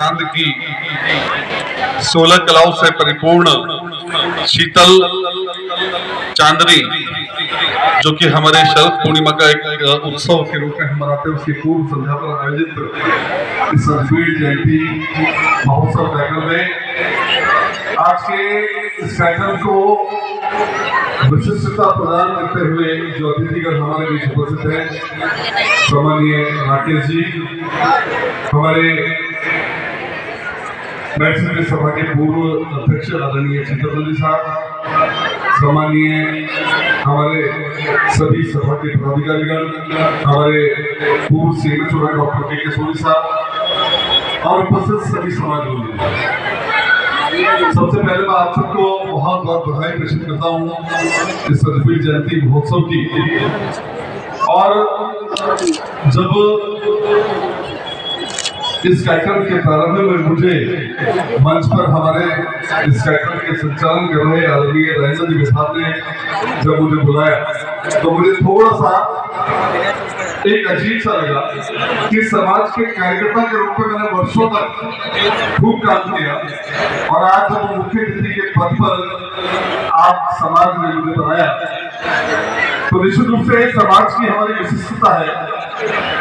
चांद की 16 कलाओं से परिपूर्ण शीतल चांदनी, जो कि हमारे शरद पूर्णिमा का एक उत्सव के रूप में हम मनाते हैं, उसकी पूर्व संध्या पर आयोजित इस अजमेर जयंती महोत्सव कार्यक्रम में आज के इस कार्यक्रम को विशिष्टता प्रदान करते हुए जो अतिथिगण हमारे बीच उपस्थित है, सम्माननीय राकेश जी, हमारे मैथिली सभा के पूर्व अध्यक्ष आदरणीय चित्रपति साहब, सम्माननीय हमारे सभी सभा के पदाधिकारीगण, हमारे पूर्व सेना चुनाव डॉक्टर के सोनी साहब और उपस्थित सभी समाज लोग, सबसे पहले मैं आप सबको बहुत बहुत बधाई प्रेषित करता हूँ इस अजमेर जयंती महोत्सव की। और जब इस कार्यक्रम के प्रारंभ में मुझे मंच पर हमारे इस कार्यक्रम के संचालन कर रहे आदरणीय राजेंद्र जी साहब ने जब मुझे बुलाया, तो मुझे थोड़ा सा एक अजीब सा लगा कि समाज के कार्यकर्ता के रूप में मैंने वर्षों तक खूब काम किया और आज जब मुख्य अतिथि के पद पर आप समाज ने मुझे बनाया, तो निश्चित रूप से समाज की हमारी विशिष्टता है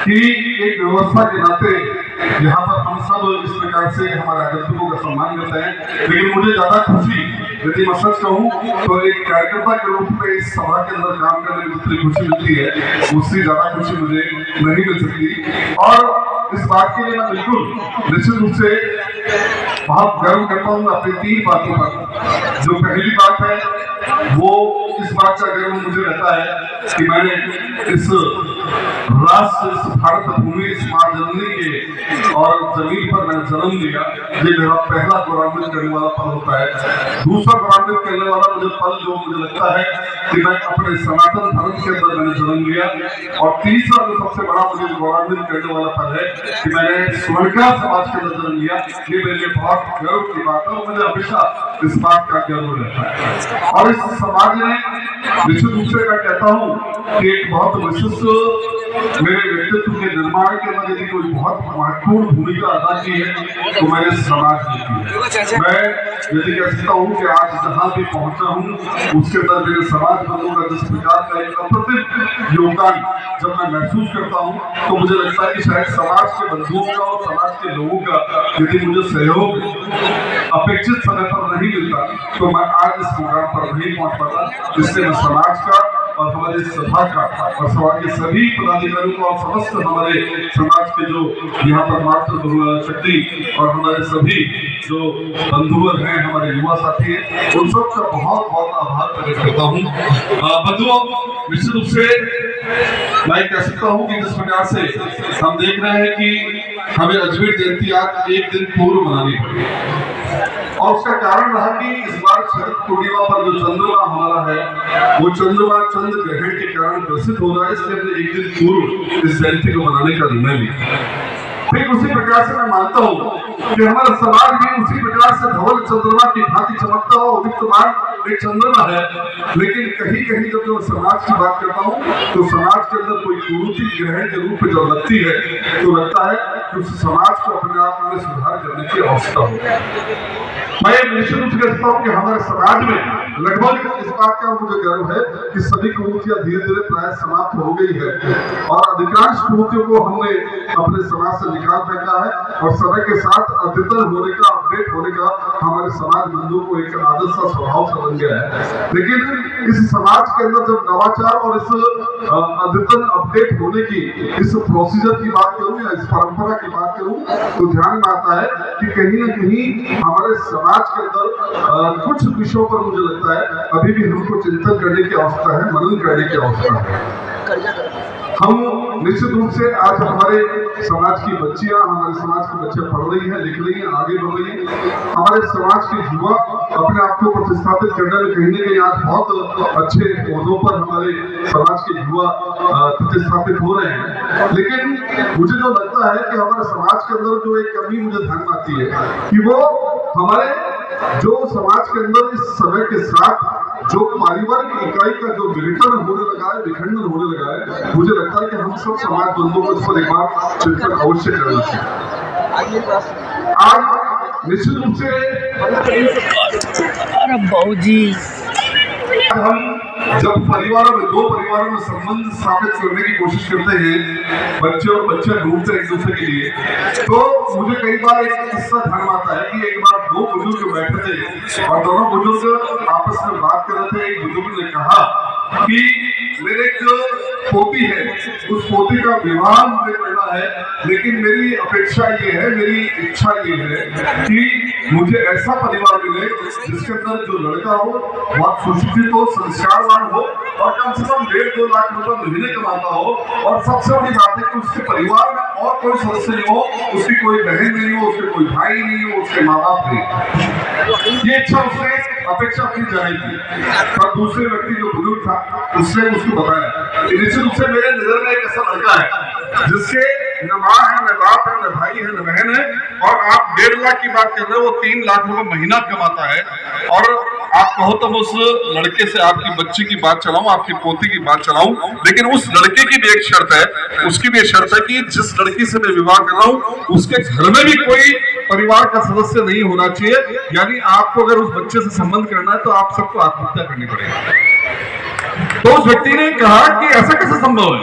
कि एक व्यवस्था के नाते यहाँ पर हम सब इस प्रकार से हमारे आगंतुकों का सम्मान करते हैं। लेकिन मुझे ज्यादा खुशी, यदि मैं सच कहूँ तो एक कार्यकर्ता के रूप में इस सभा के अंदर काम करने में जितनी खुशी मिलती है, उससे ज्यादा खुशी मुझे नहीं मिल सकती। और इस बात के लिए मैं बिल्कुल निश्चित रूप से बहुत गर्व करता हूँ अपनी 3 बातों पर। जो पहली बात है वो इस बात का गर्व मुझे रहता है कि मैंने इस राष्ट्र, इस भारत भूमि, इस मां जननी के और जमीन पर मैंने जन्म लिया। ये मेरा पहला गौरवान्वित करने वाला पल होता है। दूसरा गौरवान्वित करने वाला मुझे पल जो मुझे लगता है कि मैं अपने सनातन धर्म के अंदर मैंने जन्म लिया। और तीसरा जो सबसे बड़ा मुझे गौरवान्वित करने वाला पल है कि मैंने स्वर्णकार समाज के अंदर जन्म लिया। ये मेरे लिए बहुत गर्व की बात है और मुझे हमेशा इस बात का गर्व रहता है। और इस समाज ने निश्चित रूप से मैं कहता हूँ कि एक बहुत विशिष्ट मेरे व्यक्तित्व के निर्माण के अंदर यदि कोई बहुत महत्वपूर्ण भूमिका अदा की है तो मैंने समाज की है। मैं यदि कह सकता हूँ कि आज जहाँ भी पहुंचा हूँ उसके अंदर मेरे समाज बंधुओं का जिस प्रकार का एक अप्रतिम योगदान जब मैं महसूस करता हूँ, तो मुझे लगता है कि शायद समाज के बंधुओं का और समाज के लोगों का यदि मुझे सहयोग अपेक्षित समय पर नहीं मिलता तो मैं आज इस मुकाम पर नहीं पहुंच पाता। इससे मैं समाज का और हमारे सभा का और समाज के सभी पदाधिकारियों को और समस्त हमारे समाज के जो यहाँ पर मातृ शक्ति और हमारे सभी जो बंधुवर हैं, हमारे युवा साथी हैं, उन सब का बहुत बहुत आभार प्रकट करता हूँ। बंधुओं, निश्चित रूप से मैं कह सकता हूँ कि जिस प्रकार से हम देख रहे हैं कि हमें अजमेर जयंती आज एक दिन पूर्व मनानी पड़ी और उसका कारण रहा कि इस बार शरद पूर्णिमा पर जो चंद्रमा हमारा है वो चंद्रमा चंद्र ग्रहण के कारण ग्रसित हो रहा है, इसलिए हमने एक दिन पूर्व इस जयंती को मनाने का निर्णय लिया। ठीक उसी प्रकार से मैं मानता हूँ कि हमारा समाज भी उसी प्रकार से धवल चंद्रमा की भांति चमकता हुआ उदितमान एक चंद्रमा है। लेकिन कहीं कहीं जब मैं समाज की बात करता हूँ तो समाज के अंदर कोई कुरूति ग्रहण के रूप में जो लगती है तो लगता है कि उस समाज को अपने आप में सुधार करने की आवश्यकता हो। मैं निश्चित रूप से कहता हूँ कि हमारे समाज में लगभग इस बात का मुझे गर्व है कि सभी कुरूतियां धीरे धीरे प्राय समाप्त हो गई है और अधिकांश कुरूतियों को हमने अपने समाज से निकाल फेंका है और समय के साथ अद्यतन होने का, अपडेट होने का हमारे समाज बंधुओं को एक आदत सा स्वभाव सा बन गया है। लेकिन इस समाज के अंदर जब नवाचार और इस अद्यतन अपडेट होने की इस प्रोसीजर की बात करूं या इस परंपरा की बात करूं तो ध्यान में आता है कि कहीं न कहीं हमारे समाज के अंदर कुछ विषयों पर मुझे लगता है अभी भी हमको चिंतन करने की आवश्यकता है, मनन करने की आवश्यकता है। हम निश्चित रूप से आज हमारे समाज की बच्चियां, हमारे समाज की बच्चियां पढ़ रही हैं, लिख रही हैं, आगे बढ़ रही हैं। हमारे समाज के युवा अपने आप को प्रतिस्थापित करने में कहीं न कहीं आज बहुत अच्छे पौधों पर हमारे समाज के युवा प्रतिस्थापित हो रहे हैं। लेकिन मुझे जो लगता है कि हमारे समाज के अंदर जो एक कमी मुझे ध्यान में आती है कि वो हमारे जो समाज के अंदर इस समय के साथ जो पारिवारिक इकाई का जो विघटन होने लगा है, विखंडन होने लगा है, मुझे लगता है कि हम सब समाज बंधुओं को इस पर एक बार चिंतन अवश्य करना चाहिए। आज निश्चित रूप से अरे बाबूजी हम जब परिवारों में, दो परिवारों में संबंध स्थापित करने की कोशिश करते हैं, बच्चे और बच्चे ढूंढते हैं एक दूसरे के लिए, तो मुझे कई बार एक किस्सा ध्यान में आता है कि एक बार दो बुजुर्ग बैठे थे और दोनों बुजुर्ग आपस में बात कर रहे थे। एक बुजुर्ग ने कहा कि मेरे एक पोती है, उस पोती का विवाह मुझे करना है, लेकिन मेरी अपेक्षा ये है, मेरी इच्छा ये है कि मुझे ऐसा परिवार मिले जिसके अंदर जो लड़का हो बहुत सुशिक्षित हो, संस्कारवान हो और कम से कम 1.5-2 लाख रुपए महीने कमाता हो, और सबसे बड़ी बात है कि उसके परिवार में और कोई सदस्य नहीं हो, उसकी कोई बहन नहीं हो, उसके कोई भाई नहीं हो, उसके माँ बाप नहीं। ये इच्छा उसने अपेक्षा की जानी थी। पर दूसरे व्यक्ति जो बुजुर्ग था उसने उसको बताया निश्चित रूप से मेरे नजर में एक ऐसा लड़का है जिसके न माँ है, न बाप है, न भाई है, न बहन है, और आप 1.5 लाख की बात कर रहे हो, वो 3 लाख रुपए महीना कमाता है। और आप कहो तो उस लड़के से आपकी बच्ची की बात चलाऊं, आपकी पोती की बात चलाऊं, लेकिन उस लड़के की भी एक शर्त है, उसकी भी एक शर्त है कि जिस लड़की से मैं विवाह कर रहा हूं उसके घर में भी कोई परिवार का सदस्य नहीं होना चाहिए। यानी आपको अगर उस बच्चे से संबंध करना है तो आप सबको आत्महत्या करनी पड़ेगी। तो उस व्यक्ति ने कहा कि ऐसा कैसे संभव है?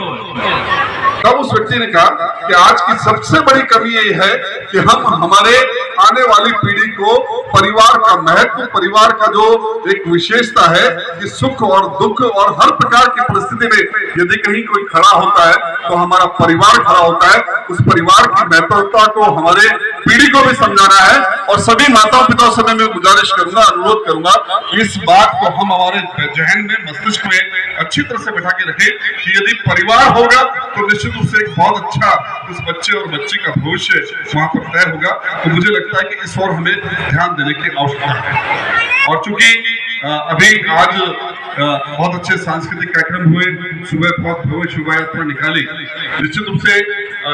तब उस व्यक्ति ने कहा कि आज की सबसे बड़ी कमी ये है कि हम हमारे आने वाली पीढ़ी को परिवार का महत्व, परिवार का जो एक विशेषता है कि सुख और दुख और हर प्रकार की परिस्थिति में यदि कहीं कोई खड़ा होता है तो हमारा परिवार खड़ा होता है। उस परिवार की महत्वता को हमारे पीढ़ी को भी समझाना है। और सभी माताओं पिताओं से मैं गुजारिश करूंगा, अनुरोध करूंगा, इस बात को हम हमारे जहन में, मस्तिष्क में अच्छी तरह से बैठा के रखें कि यदि परिवार होगा तो निश्चित रूप से एक बहुत अच्छा उस बच्चे और बच्ची का भविष्य वहां पर तय होगा। तो मुझे लगता है कि इस ओर हमें ध्यान देने की आवश्यकता है। और चूंकि अभी आज बहुत अच्छे सांस्कृतिक कार्यक्रम हुए, सुबह बहुत भव्य शोभा यात्रा निकाली, निश्चित रूप से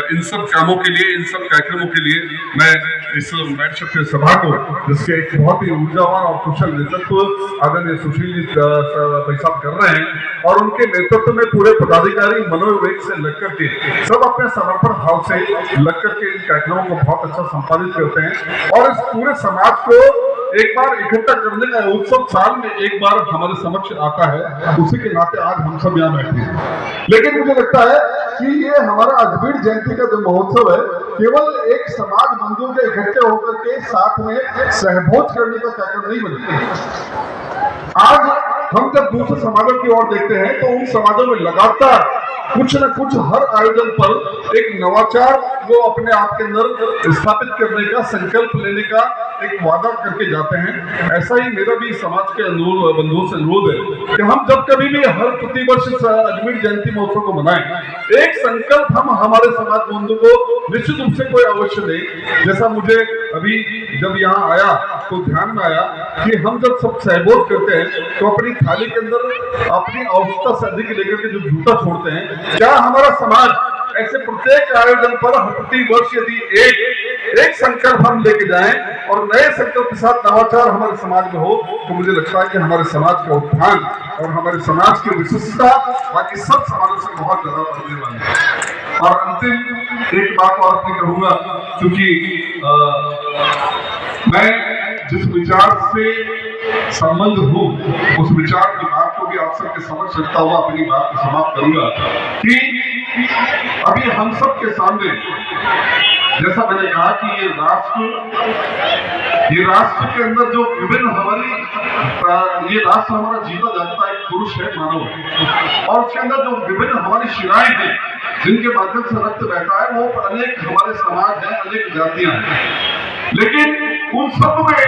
इन सब कामों के लिए, इन सब कार्यक्रमों के लिए मैं इस मैट सभा को, जिसके एक बहुत ही ऊर्जावान और कुशल नेतृत्व आदरणीय सुशील जी भाई साहब कर रहे हैं, और उनके नेतृत्व में पूरे पदाधिकारी मनोवेग से लग करके सब अपने समर्पण भाव से लग करके इन कार्यक्रमों को बहुत अच्छा संपादित करते हैं। और इस पूरे समाज को एक बार इकट्ठा करने का उत्सव साल में एक बार हमारे समक्ष आता है, उसी के नाते आज हम सब यहाँ बैठे हैं। लेकिन मुझे लगता है कि ये हमारा अजमेर जयंती का जो महोत्सव है केवल एक समाज बंधुओं के इकट्ठे होकर के साथ में सहभोज करने का कार्यक्रम नहीं बनेगा। आज हम जब दूसरे समाजों की ओर देखते हैं तो उन समाजों में लगातार कुछ न कुछ हर आयोजन पर एक नवाचार वो अपने आप के अंदर स्थापित करने का, संकल्प लेने का एक वादा करके जाते हैं। ऐसा ही मेरा भी समाज के बंधुओं से अनुरोध है कि हम जब कभी भी हर प्रतिवर्ष अजमेर जयंती महोत्सव को मनाएं, एक संकल्प हम हमारे समाज बंधु को निश्चित रूप से कोई अवश्य दें। जैसा मुझे अभी जब यहाँ आया तो ध्यान में आया कि हम जब सब सहभोज करते हैं तो अपनी थाली के अंदर अपनी आवश्यकता से अधिक लेकर के जो जूता छोड़ते हैं, क्या हमारा समाज ऐसे प्रत्येक आयोजन पर प्रति वर्ष यदि एक संकल्प हम लेके जाएं और नए संकल्प के साथ नवाचार हमारे समाज में हो तो मुझे लगता है कि हमारे समाज का उत्थान और हमारे समाज की विशिष्टता बाकी सब समाजों से बहुत ज्यादा बढ़ने वाली है। और अंतिम एक बात और अपनी कहूंगा, क्योंकि मैं जिस विचार से संबंध हूं उस विचार की बात को भी आप सबके समझ सकता हुआ अपनी बात को समाप्त करूंगा कि अभी हम सब के सामने, जैसा मैंने कहा कि ये राष्ट्र के अंदर जो विभिन्न ये राष्ट्र हमारा जीता जागता एक पुरुष है, मानव है, और उसके अंदर जो विभिन्न हमारी शिराएं हैं जिनके माध्यम से रक्त बहता है वो अनेक हमारे समाज है, अनेक जातियां हैं, लेकिन उन सब में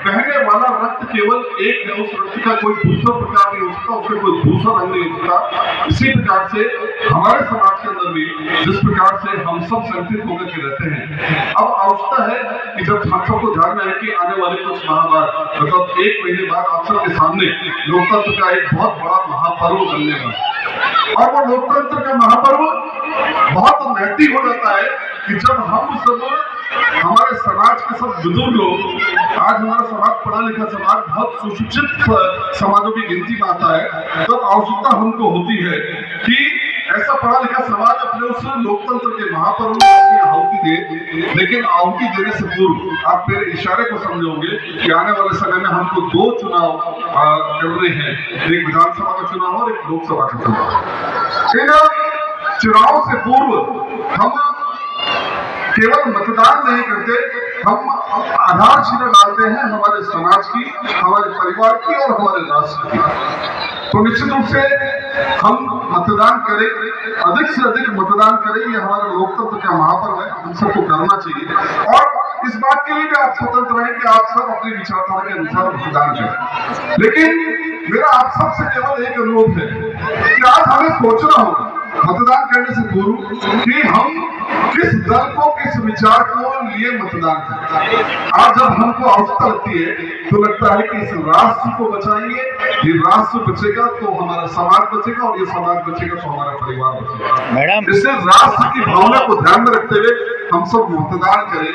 बहने वाला रक्त केवल एक है। उस रक्त का कोई दूसरा प्रकार नहीं हो सकता, उसका कोई दूसरा रंग नहीं हो सकता। इसी प्रकार से हमारे समाज के अंदर भी जिस प्रकार से हम सब संगठित होकर के रहते हैं, अब आवश्यकता है कि जब हम सबको जानना है कि आने वाले कुछ माह बाद, मतलब 1 महीने बाद आप सबके सामने लोकतंत्र का एक बहुत बड़ा महापर्व बनने वाला, और वो लोकतंत्र का महापर्व बहुत नैतिक हो जाता है कि जब हम सब हमारे समाज के सब बुजुर्ग लोग, आज हमारा समाज पढ़ा लिखा समाज बहुत सुशिक्षित समाजों की गिनती में आता है, तब आवश्यकता हमको होती है कि ऐसा पढ़ा लिखा समाज अपने उस लोकतंत्र के महापर्व में अपनी आहुति दे, लेकिन आहुति देने से पूर्व आप मेरे इशारे को समझोगे कि आने वाले समय में हमको 2 चुनाव करने हैं, एक विधानसभा का चुनाव और एक लोकसभा का चुनाव। इन चुनाव से पूर्व हम केवल मतदान नहीं करते, हम आधारशिला डालते हैं हमारे समाज की, हमारे परिवार की और हमारे राष्ट्र की। तो निश्चित रूप से हम मतदान करें, अधिक से अधिक मतदान करें, ये हमारा लोकतंत्र का महापर्व है, हम सबको करना चाहिए। और इस बात के लिए भी आप स्वतंत्र हैं कि आप सब अपनी विचारधारा के अनुसार मतदान करें, लेकिन मेरा आप सबसे केवल एक अनुरोध है कि आज हमें सोचना होगा मतदान करने से पूर्व कि हम किस दल को, किस विचार को लिए मतदान करें। आज जब हमको आवश्यकता लगती है तो लगता है कि इस राष्ट्र को बचाएंगे, ये राष्ट्र बचेगा तो हमारा समाज बचेगा, और ये समाज बचेगा तो हमारा परिवार बचेगा। इसलिए राष्ट्र की भावना को ध्यान में रखते हुए हम सब मतदान करें।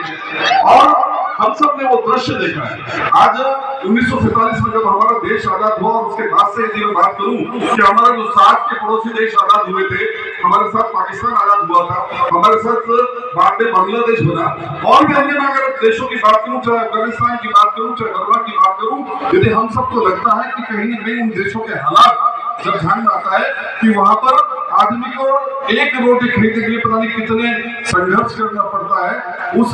और हम सब ने वो दृश्य देखा है आज 1947 में जब हमारा देश आजाद हुआ, और उसके बाद से यदि मैं बात करूं कि हमारे जो साथ के पड़ोसी देश आजाद हुए थे, हमारे साथ पाकिस्तान आजाद हुआ था, हमारे साथ बाद में बांग्लादेश बना, और भी अन्य अगर देशों की बात करूं, चाहे अफगानिस्तान की बात करूं, चाहे बर्मा की बात करूं, यदि हम सबको लगता है कि कहीं न कहीं उन देशों के हालात जब ध्यान में आता है कि वहां पर आदमी को एक रोटी खरीदने के लिए पता नहीं कितने संघर्ष करना पड़ता है, उस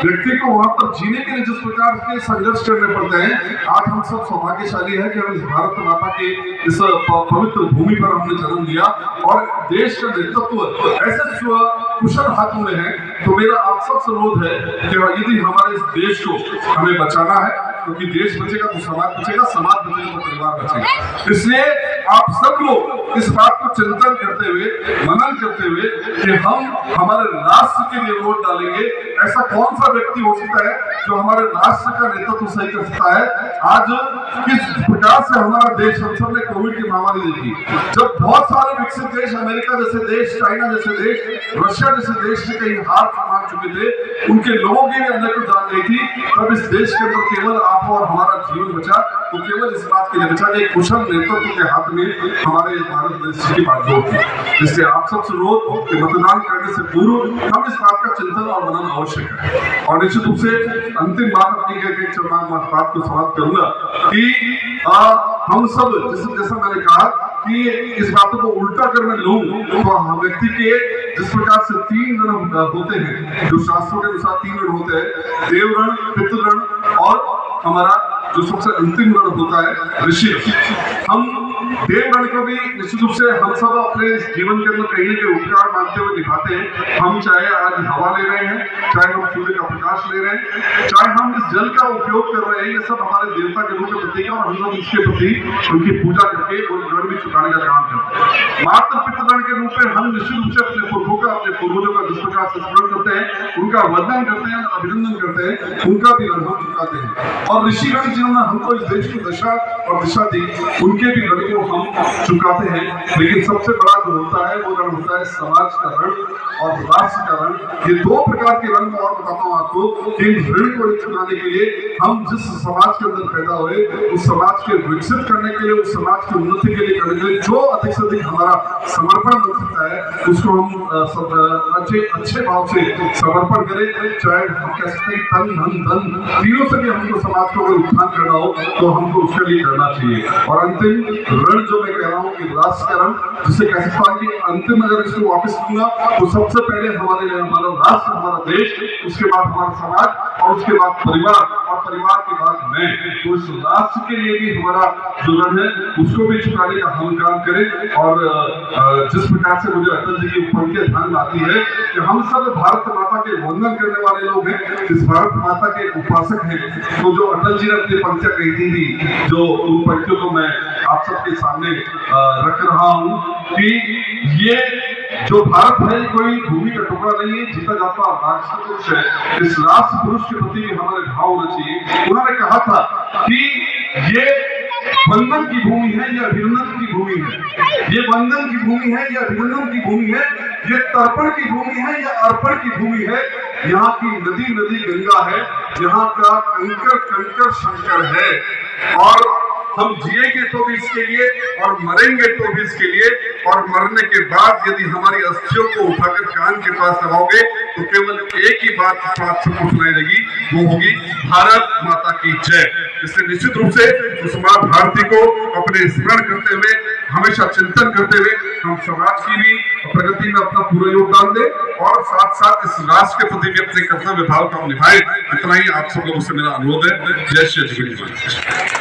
व्यक्ति को वहां पर जीने के लिए जिस प्रकार के संघर्ष करने पड़ते हैं, आज हम सब सौभाग्यशाली है कि हम इस भारत माता के इस पवित्र भूमि पर हमने जन्म लिया, और देश का नेतृत्व ऐसे कुशल हाथों में है। तो मेरा आप सबसे अनुरोध है कि यदि हमारे इस देश को हमें बचाना है, क्योंकि देश बचेगा तो समाज बचेगा, समाज बचेगा तो परिवार बचेगा। इसलिए आप सब लोग इस बात को चिंतन करते हुए, मनन करते हुए कि हम हमारे राष्ट्र के लिए वोट डालेंगे। ऐसा कौन सा व्यक्ति हो सकता है जो हमारे राष्ट्र का नेतृत्व सही कर सकता है। आज किस प्रकार से हमारा देश, हम सब ने कोविड की महामारी देखी, जब बहुत सारे विकसित देश, अमेरिका जैसे देश, चाइना जैसे देश, रशिया जैसे देश से कहीं हार मान चुके थे, उनके लोगों की भी अंदर को जान गई थी, तब इस देश के अंदर केवल आप और हमारा जीवन बचा, तो केवल इस बात के लिए बचा कि एक कुशल नेतृत्व के हाथ में हमारे भारत देश की बागडोर थी। इसलिए आप सबसे अनुरोध कि मतदान करने से पूर्व हम इस बात का चिंतन और मनन आवश्यक है। और निश्चित रूप से अंतिम बात अपनी बात को समाप्त करूंगा कि हम सब जैसा मैंने कहा कि इस बातों को उल्टा कर मैं लूं तो व्यक्ति के जिस प्रकार से 3 रण होते हैं, जो शास्त्रों के अनुसार 3 रण होते हैं, देवरण, पितृण और हमारा जो सबसे अंतिम रण होता है ऋषि। हम देवगण को भी निश्चित रूप से हम सब अपने जीवन के अंदर कहीं न कहीं उपकार मानते हुए दिखाते हैं। हम चाहे आज हवा ले रहे हैं, चाहे हम सूर्य का प्रकाश ले रहे हैं, चाहे हम इस जल का उपयोग कर रहे हैं, ये सब हमारे देवता के रूप में प्रतीक है, और हम लोग इसके प्रति उनकी पूजा करके और ऋण भी चुकाने का काम करते हैं। मातृ पितृगण के रूप में हम निश्चित रूप से अपने पुरखों का, अपने पूर्वजों का जिस प्रकार से स्मरण करते हैं, उनका वंदन करते हैं, अभिनंदन करते हैं, उनका भी ऋण हम चुकाते हैं। और ऋषिगण जिन्होंने हमको इस देश की दशा और दिशा दी, उनके भी ऋण को हम चुकाते हैं। लेकिन सबसे बड़ा जो होता है वो ऋण होता है समाज का ऋण और राष्ट्र का ऋण। ये 2 प्रकार के ऋण और बताता हूँ आपको कि इन ऋण को चुकाने के लिए हम जिस समाज के अंदर पैदा हुए, उस समाज के विकसित करने के लिए, उस समाज की उन्नति के लिए करने के लिए जो अधिक से अधिक हमारा समर्पण बन सकता है, उसको हम अच्छे भाव से समर्पण करें। चाहे हम कह सकते हैं तन धन तीनों से भी हमको समाज को अगर उत्थान करना हो तो हमको उसके लिए करना चाहिए। और अंतिम ऋण जो मैं कह रहा हूँ कि राष्ट्र का ऋण, जिसे कह सकता हूँ कि अंतिम अगर इसको वापस लूंगा तो सबसे पहले हमारे हमारा राष्ट्र, हमारा देश, उसके बाद हमारा समाज, और उसके बाद परिवार, और परिवार के बाद मैं। तो इस राष्ट्र के लिए भी हमारा जो ऋण है उसको भी चुकाने का हम काम करें। और जिस प्रकार से मुझे अटल जी की उपलब्धि ध्यान में आती है कि हम सब भारत माता के वंदन करने वाले लोग हैं, इस भारत माता के उपासक हैं। तो जो अटल जी ने अपनी पंक्तियां कही थी, जो उन पंक्तियों को मैं आप सबके सामने रख रहा हूं कि ये जो भारत है कोई भूमि का टुकड़ा नहीं है, जीता जाता राष्ट्र पुरुष है। इस राष्ट्र पुरुष के प्रति भी हमारे भाव होना चाहिए। उन्होंने कहा था कि ये वंदन की भूमि है या अभिनंदन की भूमि है, ये वंदन की भूमि है या अभिनंदन की भूमि है, ये तर्पण की भूमि है या अर्पण की भूमि है। यहाँ की नदी गंगा है, यहाँ का कंकर शंकर है। और हम जिएंगे तो भी इसके लिए और मरेंगे तो भी इसके लिए, और मरने के बाद यदि हमारी अस्थियों को उठाकर कान के पास लगाओगे तो केवल एक ही बात सबको सुनाई देगी, वो होगी भारत माता की जय। इसलिए निश्चित रूप से उस मां भारती को अपने स्मरण करते हुए, हमेशा चिंतन करते हुए हम समाज की भी प्रगति में अपना पूरा योगदान दें और साथ साथ इस राष्ट्र के प्रति भी अपने कर्तव्य भाव का निभाएं। इतना ही आप सब लोगों से मेरा अनुरोध है। जय श्री